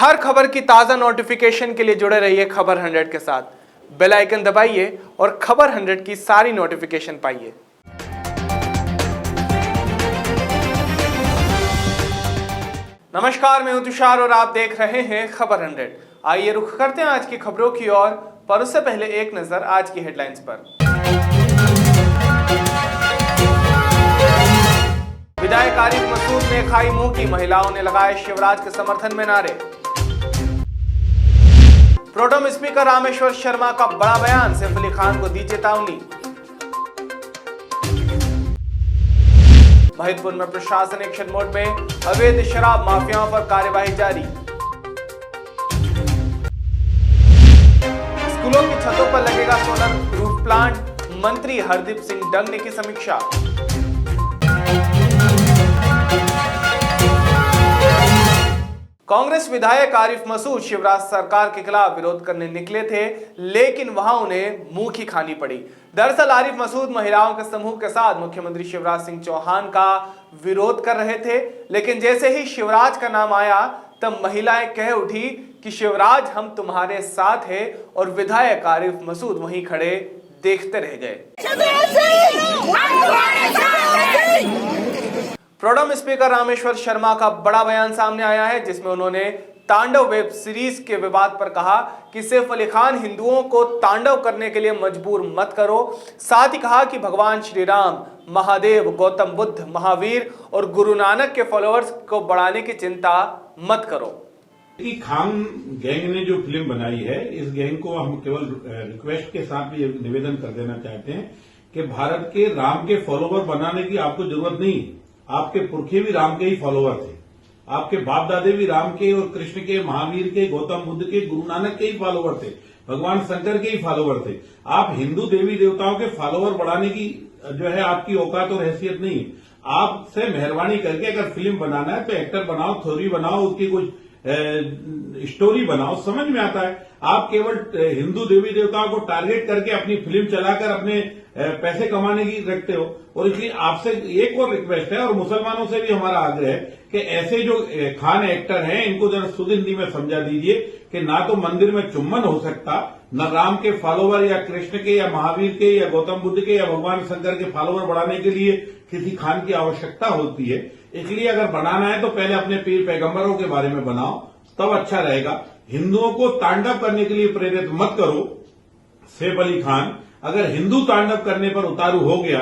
हर खबर की ताज़ा नोटिफिकेशन के लिए जुड़े रहिए खबर 100 के साथ। बेल आइकन दबाइए और खबर 100 की सारी नोटिफिकेशन पाइए। नमस्कार, मैं हूं तुषार और आप देख रहे हैं खबर 100। आइए रुख करते हैं आज की खबरों की ओर, पर उससे पहले एक नजर आज की हेडलाइंस पर। विधायक आरिफ मसूद ने खाई मुंह की, महिलाओं ने लगाए शिवराज के समर्थन में नारे। प्रोटेम स्पीकर रामेश्वर शर्मा का बड़ा बयान, सैफ अली खान को दी चेतावनी। महिदपुर में प्रशासन एक्शन मोड में, अवैध शराब माफियाओं पर कार्यवाही जारी। स्कूलों की छतों पर लगेगा सोलर रूफ प्लांट, मंत्री हरदीप सिंह डंग ने की समीक्षा। कांग्रेस विधायक आरिफ मसूद शिवराज सरकार के खिलाफ विरोध करने निकले थे, लेकिन वहां उन्हें मुंह की खानी पड़ी। दरअसल आरिफ मसूद महिलाओं के समूह के साथ मुख्यमंत्री शिवराज सिंह चौहान का विरोध कर रहे थे, लेकिन जैसे ही शिवराज का नाम आया तब महिलाएं कह उठी कि शिवराज हम तुम्हारे साथ हैं, और विधायक आरिफ मसूद वहीं खड़े देखते रह गए। प्रोटेम स्पीकर रामेश्वर शर्मा का बड़ा बयान सामने आया है, जिसमें उन्होंने तांडव वेब सीरीज के विवाद पर कहा कि सैफ अली खान हिंदुओं को तांडव करने के लिए मजबूर मत करो। साथ ही कहा कि भगवान श्री राम, महादेव, गौतम बुद्ध, महावीर और गुरु नानक के फॉलोअर्स को बढ़ाने की चिंता मत करो। खान गैंग ने जो फिल्म बनाई है, इस गैंग को हम केवल रिक्वेस्ट के साथ भी निवेदन कर देना चाहते हैं कि भारत के राम के फॉलोवर बनाने की आपको जरूरत नहीं। आपके पुरखे भी राम के ही फॉलोवर थे, आपके बाप दादे भी राम के और कृष्ण के, महावीर के, गौतम बुद्ध के, गुरु नानक के ही फॉलोवर थे, भगवान शंकर के ही फॉलोवर थे। आप हिंदू देवी देवताओं के फॉलोवर बढ़ाने की जो है आपकी औकात और हैसियत नहीं है। आपसे मेहरबानी करके अगर फिल्म बनाना है तो एक्टर बनाओ, थ्योरी बनाओ, उसकी कुछ स्टोरी बनाओ, समझ में आता है। आप केवल हिंदू देवी देवताओं को टारगेट करके अपनी फिल्म चलाकर अपने पैसे कमाने की रखते हो। और इसलिए आपसे एक और रिक्वेस्ट है, और मुसलमानों से भी हमारा आग्रह है कि ऐसे जो खान एक्टर हैं इनको जरा शुद्ध हिंदी में समझा दीजिए कि ना तो मंदिर में चुम्बन हो सकता, न राम के फॉलोवर या कृष्ण के या महावीर के या गौतम बुद्ध के या भगवान शंकर के फॉलोवर बढ़ाने के लिए किसी खान की आवश्यकता होती है। इसलिए अगर बनाना है तो पहले अपने पीर पैगंबरों के बारे में बनाओ, तब अच्छा रहेगा। हिंदुओं को तांडव करने के लिए प्रेरित मत करो। सैफ अली खान अगर हिंदू तांडव करने पर उतारू हो गया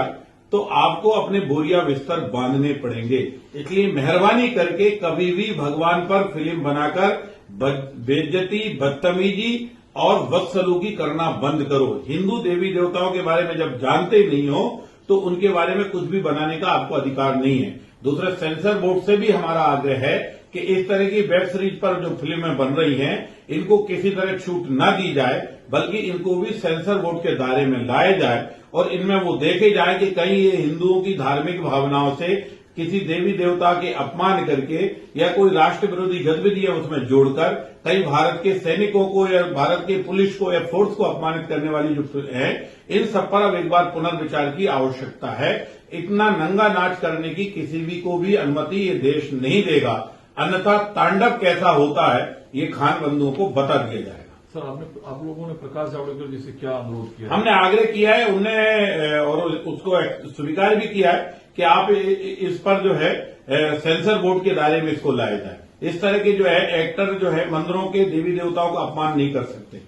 तो आपको अपने बोरिया बिस्तर बांधने पड़ेंगे। इसलिए मेहरबानी करके कभी भी भगवान पर फिल्म बनाकर बेइज्जती, बदतमीजी और बदसलूकी करना बंद करो। हिंदू देवी देवताओं के बारे में जब जानते नहीं हो तो उनके बारे में कुछ भी बनाने का आपको अधिकार नहीं है। दूसरा, सेंसर बोर्ड से भी हमारा आग्रह है कि इस तरह की वेब सीरीज पर जो फिल्में बन रही हैं इनको किसी तरह छूट न दी जाए, बल्कि इनको भी सेंसर बोर्ड के दायरे में लाया जाए और इनमें वो देखे जाए कि कहीं ये हिंदुओं की धार्मिक भावनाओं से किसी देवी देवता के अपमान करके या कोई राष्ट्र विरोधी गतिविधियां उसमें जोड़कर कहीं भारत के सैनिकों को या भारत के पुलिस को या फोर्स को अपमानित करने वाली जो है, इन सब पर अब एक बार पुनर्विचार की आवश्यकता है। इतना नंगा नाच करने की किसी भी को भी अनुमति ये देश नहीं देगा, अन्यथा तांडव कैसा होता है ये खान बंधुओं को बता दिया जाएगा। सर, आप लोगों ने प्रकाश जावड़ेकर जी से क्या अनुरोध किया? हमने आग्रह किया है, उनने और उसको स्वीकार भी किया है कि आप इस पर जो है सेंसर बोर्ड के दायरे में इसको लाया जाए। इस तरह के जो है एक्टर जो है मंदिरों के देवी देवताओं का अपमान नहीं कर सकते,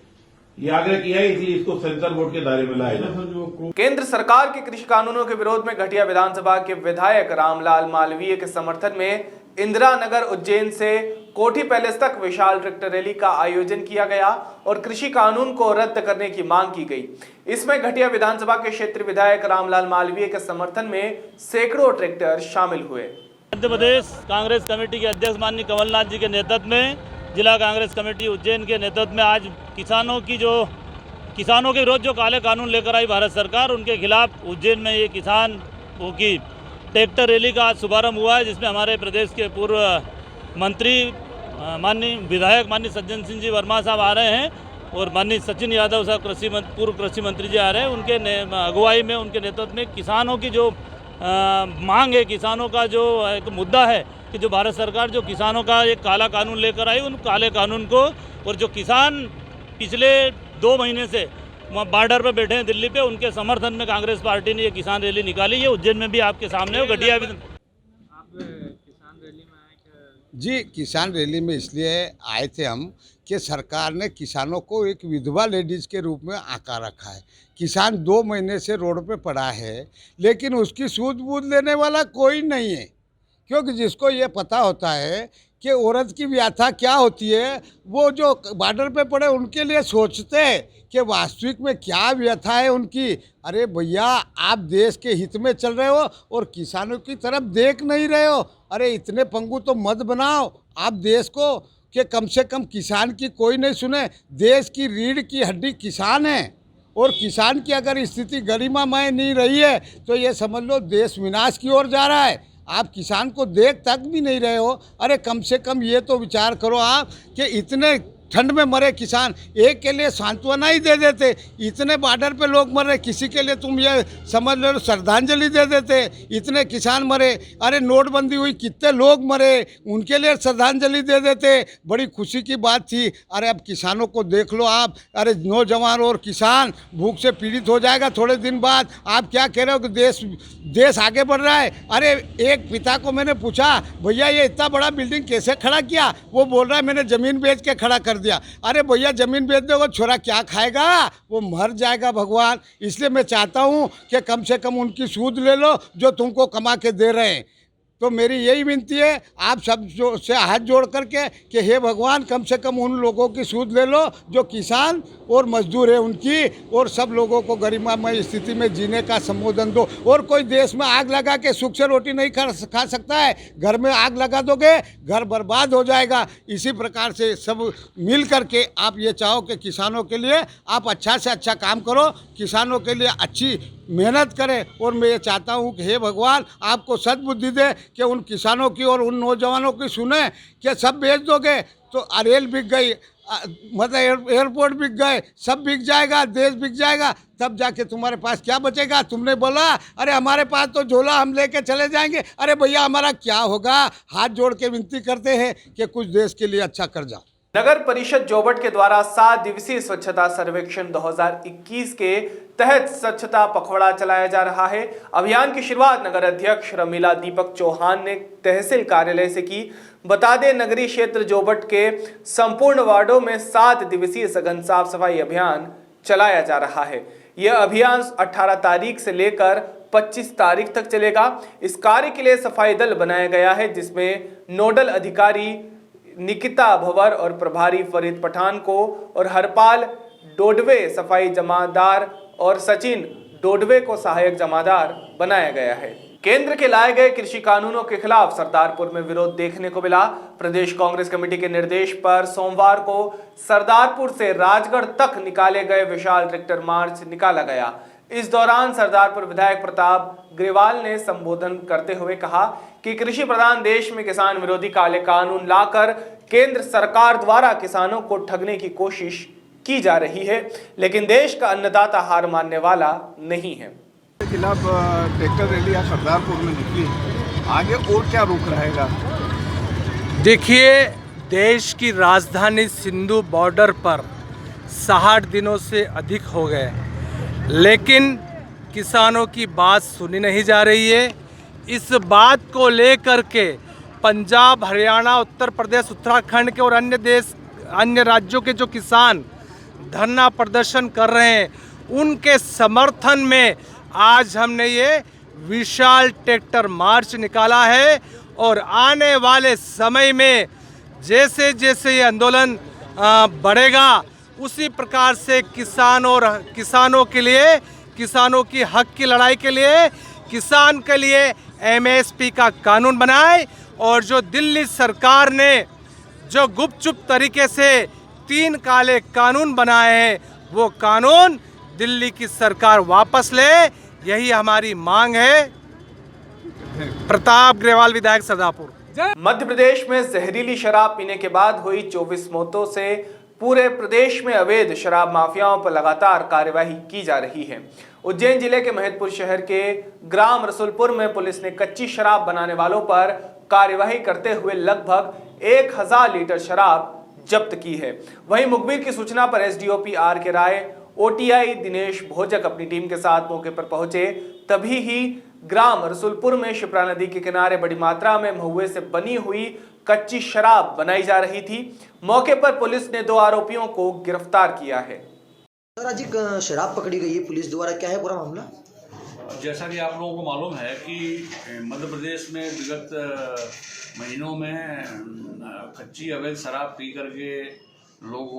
ये आग्रह किया है, इसलिए इसको सेंसर बोर्ड के दायरे में लाया जाए। केंद्र सरकार के कृषि कानूनों के विरोध में घटिया विधानसभा के विधायक रामलाल मालवीय के समर्थन में इंदिरा नगर उज्जैन से कोठी पैलेस तक विशाल ट्रैक्टर रैली का आयोजन किया गया और कृषि कानून को रद्द करने की मांग की गई। इसमें घटिया विधानसभा के क्षेत्रीय विधायक रामलाल मालवीय के समर्थन में सैकड़ों ट्रैक्टर शामिल हुए। मध्य प्रदेश कांग्रेस कमेटी के अध्यक्ष माननीय कमलनाथ जी के नेतृत्व में, जिला कांग्रेस कमेटी उज्जैन के नेतृत्व में आज किसानों के विरोध जो काले कानून लेकर आई भारत सरकार, उनके खिलाफ उज्जैन में ये किसानों की ट्रैक्टर रैली का आज शुभारंभ हुआ है, जिसमें हमारे प्रदेश के पूर्व मंत्री माननीय विधायक माननीय सज्जन सिंह जी वर्मा साहब आ रहे हैं और माननीय सचिन यादव साहब पूर्व कृषि मंत्री जी आ रहे हैं। उनके अगुवाई में, उनके नेतृत्व में किसानों की जो मांग है, किसानों का जो एक मुद्दा है, कि जो भारत सरकार जो किसानों का एक काला कानून लेकर आई, उन काले कानून को, और जो किसान पिछले 2 महीने से बॉर्डर पर बैठे हैं दिल्ली पे, उनके समर्थन में कांग्रेस पार्टी ने ये किसान रैली निकाली है। उज्जैन में भी आपके सामने हो, गठिया भी। जी, किसान रैली में इसलिए आए थे हम कि सरकार ने किसानों को एक विधवा लेडीज़ के रूप में आका रखा है। किसान 2 महीने से रोड पे पड़ा है, लेकिन उसकी सूझ बूझ लेने वाला कोई नहीं है, क्योंकि जिसको ये पता होता है कि औरत की व्यथा क्या होती है, वो जो बॉर्डर पे पड़े उनके लिए सोचते हैं कि वास्तविक में क्या व्यथा है उनकी। अरे भैया, आप देश के हित में चल रहे हो और किसानों की तरफ देख नहीं रहे हो। अरे इतने पंगु तो मत बनाओ आप देश को कि कम से कम किसान की कोई नहीं सुने। देश की रीढ़ की हड्डी किसान है, और किसान की अगर स्थिति गरिमामय नहीं रही है तो ये समझ लो देश विनाश की ओर जा रहा है। आप किसान को देख तक भी नहीं रहे हो। अरे कम से कम ये तो विचार करो आप कि इतने ठंड में मरे किसान, एक के लिए सांत्वना ही दे देते। इतने बॉर्डर पे लोग मर रहे, किसी के लिए तुम ये समझ लो श्रद्धांजलि दे देते। इतने किसान मरे, अरे नोटबंदी हुई, कितने लोग मरे, उनके लिए श्रद्धांजलि दे देते। बड़ी खुशी की बात थी। अरे अब किसानों को देख लो आप। अरे नौजवान और किसान भूख से पीड़ित हो जाएगा थोड़े दिन बाद। आप क्या कह रहे हो कि देश आगे बढ़ रहा है। अरे एक पिता को मैंने पूछा, भैया ये इतना बड़ा बिल्डिंग कैसे खड़ा किया? वो बोल रहा है मैंने ज़मीन बेच के खड़ा कर दिया। अरे भैया, जमीन बेच दोगे छोरा क्या खाएगा? वो मर जाएगा भगवान। इसलिए मैं चाहता हूँ कि कम से कम उनकी सूद ले लो जो तुमको कमा के दे रहे हैं। तो मेरी यही विनती है आप सब से हाथ जोड़ करके कि हे भगवान, कम से कम उन लोगों की सूद ले लो जो किसान और मजदूर है उनकी, और सब लोगों को गरिमामय स्थिति में जीने का संबोधन दो। और कोई देश में आग लगा के सुख से रोटी नहीं खा सकता है। घर में आग लगा दोगे, घर बर्बाद हो जाएगा। इसी प्रकार से सब मिल करके आप ये चाहो कि किसानों के लिए आप अच्छा से अच्छा काम करो, किसानों के लिए अच्छी मेहनत करें। और मैं ये चाहता हूँ कि हे भगवान आपको सद्बुद्धि दे कि उन किसानों की और उन नौजवानों की सुने कि सब बेच दोगे तो रेल बिक गई, मतलब एयरपोर्ट बिक गए, सब बिक जाएगा, देश बिक जाएगा, तब जाके तुम्हारे पास क्या बचेगा? तुमने बोला अरे हमारे पास तो झोला हम लेके चले जाएंगे। अरे भैया, हमारा क्या होगा? हाथ जोड़ के विनती करते हैं कि कुछ देश के लिए अच्छा कर जाओ। नगर परिषद जोबट के द्वारा 7 दिवसीय स्वच्छता सर्वेक्षण 2021 के तहत स्वच्छता पखवाड़ा चलाया जा रहा है। अभियान की शुरुआत नगर अध्यक्ष रमीला दीपक चौहान ने तहसील कार्यालय से की। बता दें, नगरीय क्षेत्र जोबट के संपूर्ण वार्डों में 7 दिवसीय सघन साफ सफाई अभियान चलाया जा रहा है। यह अभियान 18 तारीख से लेकर 25 तारीख तक चलेगा। इस कार्य के लिए सफाई दल बनाया गया है, जिसमें नोडल अधिकारी निकिता भवर और प्रभारी फरीद पठान को और हरपाल डोडवे सफाई जमादार और सचिन डोडवे को सहायक जमादार बनाया गया है। केंद्र के लाए गए कृषि कानूनों के खिलाफ सरदारपुर में विरोध देखने को मिला। प्रदेश कांग्रेस कमेटी के निर्देश पर सोमवार को सरदारपुर से राजगढ़ तक निकाले गए विशाल ट्रैक्टर मार्च निकाला गया। इस दौरान सरदारपुर विधायक प्रताप ग्रेवाल ने संबोधन करते हुए कहा कि कृषि प्रधान देश में किसान विरोधी काले कानून लाकर केंद्र सरकार द्वारा किसानों को ठगने की कोशिश की जा रही है, लेकिन देश का अन्नदाता हार मानने वाला नहीं है। के खिलाफ ट्रैक्टर रैली आज सरदारपुर में निकली, आगे और क्या रुख रहेगा? देखिए, देश की राजधानी सिंधु बॉर्डर पर 60 दिनों से अधिक हो गए, लेकिन किसानों की बात सुनी नहीं जा रही है। इस बात को लेकर के पंजाब, हरियाणा, उत्तर प्रदेश, उत्तराखंड के और अन्य राज्यों के जो किसान धरना प्रदर्शन कर रहे हैं, उनके समर्थन में आज हमने ये विशाल ट्रैक्टर मार्च निकाला है। और आने वाले समय में जैसे जैसे ये आंदोलन बढ़ेगा, उसी प्रकार से किसानों के लिए, किसानों की हक की लड़ाई के लिए, किसान के लिए MSP का कानून बनाए। और जो दिल्ली सरकार ने जो गुपचुप तरीके से 3 काले कानून बनाए हैं, वो कानून दिल्ली की सरकार वापस ले, यही हमारी मांग है। प्रताप ग्रेवाल, विधायक सरदारपुर। मध्य प्रदेश में जहरीली शराब पीने के बाद हुई 24 मौतों से पूरे प्रदेश में अवैध शराब माफियाओं पर लगातार कार्यवाही की जा रही है। उज्जैन जिले के महतपुर शहर के ग्राम रसुलपुर में पुलिस ने कच्ची शराब बनाने वालों पर कार्यवाही करते हुए लगभग 1000 लीटर शराब जब्त की है। वहीं मुखबिर की सूचना पर एसडीओपी आर के राय, ओटीआई दिनेश भोजक अपनी टीम के साथ मौके पर पहुंचे। तभी ही ग्राम रसूलपुर में शिप्रा नदी के किनारे बड़ी मात्रा में महुए से बनी हुई कच्ची शराब बनाई जा रही थी। मौके पर पुलिस ने 2 आरोपियों को गिरफ्तार किया है। सर, आज एक शराब पकड़ी गई है पुलिस द्वारा, क्या है पूरा मामला? जैसा कि आप लोगों को मालूम है कि मध्य प्रदेश में विगत महीनों में कच्ची अवैध शराब पी करके लोग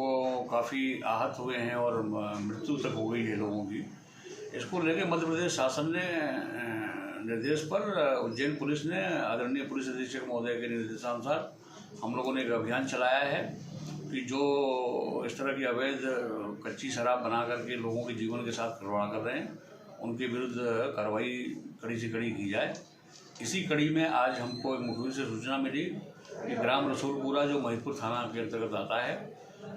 काफ़ी आहत हुए हैं और मृत्यु तक हो गई है लोगों की। इसको लेकर मध्य प्रदेश शासन ने निर्देश पर उज्जैन पुलिस ने आदरणीय पुलिस अधीक्षक महोदय के निर्देशानुसार हम लोगों ने एक अभियान चलाया है कि जो इस तरह की अवैध कच्ची शराब बना करके लोगों के जीवन के साथ खिलवाड़ कर रहे हैं उनके विरुद्ध कार्रवाई कड़ी से कड़ी की जाए। इसी कड़ी में आज हमको एक मुखबिर से सूचना मिली कि ग्राम रसूलपुरा जो महिदपुर थाना के अंतर्गत आता है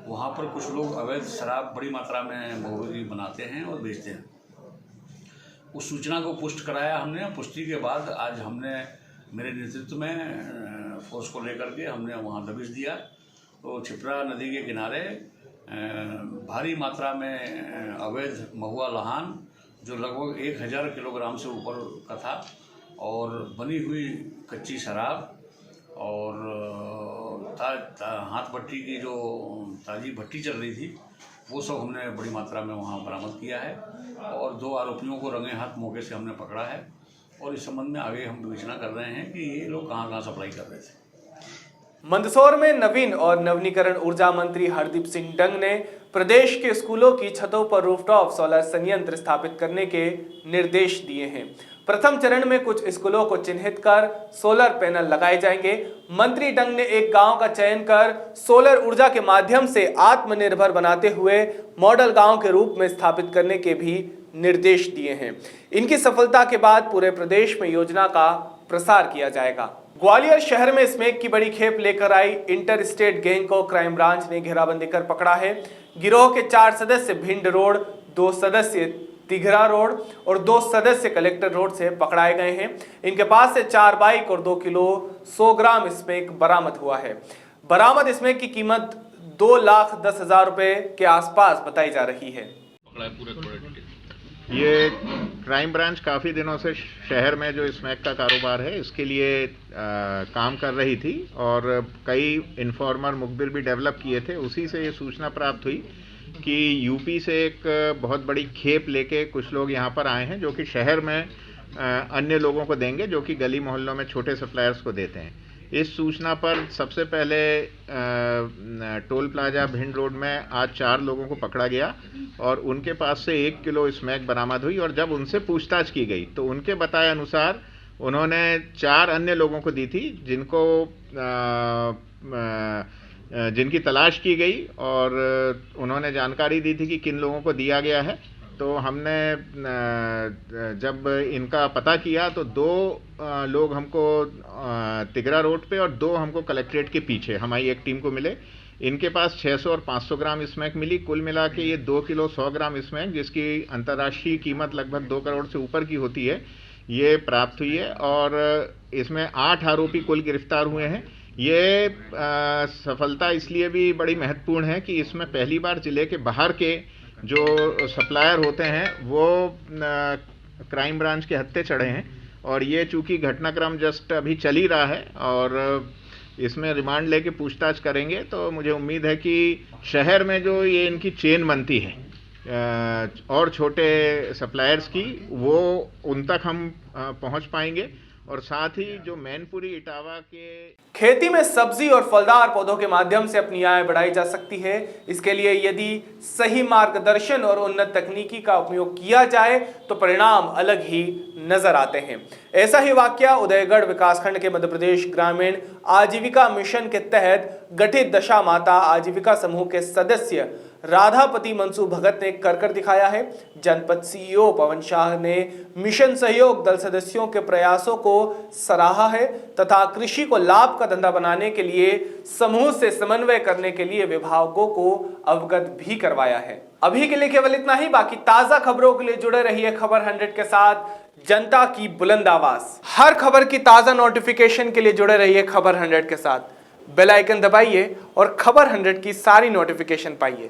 वहाँ पर कुछ लोग अवैध शराब बड़ी मात्रा में महुए की बनाते हैं और बेचते हैं। उस सूचना को पुष्ट कराया हमने। पुष्टि के बाद आज हमने मेरे नेतृत्व में फोर्स को लेकर के हमने वहाँ दबिश दिया। तो छिपरा नदी के किनारे भारी मात्रा में अवैध महुआ लहान जो लगभग 1000 किलोग्राम से ऊपर का था और बनी हुई कच्ची शराब और हाथ भट्टी की जो ताज़ी भट्टी चल रही थी वो सब हमने बड़ी मात्रा में वहाँ बरामद किया है और 2 आरोपियों को रंगे हाथ मौके से हमने पकड़ा है और इस संबंध में आगे हम विवेचना कर रहे हैं कि ये लोग कहाँ सप्लाई कर रहे थे। मंदसौर में नवीन और नवीनीकरण ऊर्जा मंत्री हरदीप सिंह डंग ने प्रदेश के स्कूलों की छतों पर रूफटॉप सोलर संयंत्र स्थापित करने के निर्देश दिए हैं। प्रथम चरण में कुछ स्कूलों को चिन्हित कर सोलर पैनल लगाए जाएंगे। मंत्री डंग ने एक गांव का चयन कर सोलर ऊर्जा के माध्यम से आत्मनिर्भर बनाते हुए मॉडल गांव के रूप में स्थापित करने के भी निर्देश दिए हैं। इनकी सफलता के बाद पूरे प्रदेश में योजना का प्रसार किया जाएगा। ग्वालियर शहर में स्मैक की बड़ी खेप लेकर आई इंटर स्टेट गैंग को क्राइम ब्रांच ने घेराबंदी कर पकड़ा है। गिरोह के 4 सदस्य भिंड रोड, 2 सदस्य तिघरा रोड और 2 सदस्य कलेक्टर रोड से पकड़ाए गए हैं। इनके पास से 4 बाइक और 2 किलो 100 ग्राम स्मैक बरामद हुआ है। बरामद स्मैक की कीमत 2,10,000 रुपए के आसपास बताई जा रही है। ये क्राइम ब्रांच काफ़ी दिनों से शहर में जो स्मैक का कारोबार है इसके लिए काम कर रही थी और कई इन्फॉर्मर मुखबिर भी डेवलप किए थे। उसी से ये सूचना प्राप्त हुई कि यूपी से एक बहुत बड़ी खेप लेके कुछ लोग यहाँ पर आए हैं जो कि शहर में अन्य लोगों को देंगे, जो कि गली मोहल्लों में छोटे सप्लायर्स को देते हैं। इस सूचना पर सबसे पहले टोल प्लाजा भिंड रोड में आज 4 लोगों को पकड़ा गया और उनके पास से 1 किलो स्मैक बरामद हुई और जब उनसे पूछताछ की गई तो उनके बताए अनुसार उन्होंने 4 अन्य लोगों को दी थी जिनकी तलाश की गई और उन्होंने जानकारी दी थी कि किन लोगों को दिया गया है। तो हमने जब इनका पता किया तो 2 लोग हमको तिगरा रोड पे और 2 हमको कलेक्ट्रेट के पीछे हमारी एक टीम को मिले। इनके पास 600 और 500 ग्राम स्मैक मिली। कुल मिला के ये 2 किलो 100 ग्राम स्मैक, जिसकी अंतर्राष्ट्रीय कीमत लगभग 2 करोड़ से ऊपर की होती है, ये प्राप्त हुई है और इसमें 8 आरोपी कुल गिरफ्तार हुए हैं। ये सफलता इसलिए भी बड़ी महत्वपूर्ण है कि इसमें पहली बार जिले के बाहर के जो सप्लायर होते हैं वो क्राइम ब्रांच के हत्थे चढ़े हैं और ये चूंकि घटनाक्रम जस्ट अभी चल ही रहा है और इसमें रिमांड लेके पूछताछ करेंगे तो मुझे उम्मीद है कि शहर में जो ये इनकी चेन बनती है और छोटे सप्लायर्स की, वो उन तक हम पहुंच पाएंगे और साथ ही जो मैनपुरी इटावा के खेती में सब्जी और फलदार पौधों के माध्यम से अपनी आय बढ़ाई जा सकती है। इसके लिए यदि सही मार्गदर्शन और उन्नत तकनीकी का उपयोग किया जाए तो परिणाम अलग ही नजर आते हैं। ऐसा ही वाकया उदयगढ़ विकासखंड के मध्य प्रदेश ग्रामीण आजीविका मिशन के तहत गठित दशा माता आजीविका समूह के सदस्य राधापति मनसू भगत ने कर दिखाया है। जनपद सीईओ पवन शाह ने मिशन सहयोग दल सदस्यों के प्रयासों को सराहा है तथा कृषि को लाभ का धंधा बनाने के लिए समूह से समन्वय करने के लिए विभागों को अवगत भी करवाया है। अभी के लिए केवल इतना ही। बाकी ताजा खबरों के लिए जुड़े रहिए खबर 100 के साथ, जनता की बुलंद आवाज। हर खबर की ताजा नोटिफिकेशन के लिए जुड़े रहिए खबर 100 के साथ। बेल आइकन दबाइए और खबर 100 की सारी नोटिफिकेशन पाइए।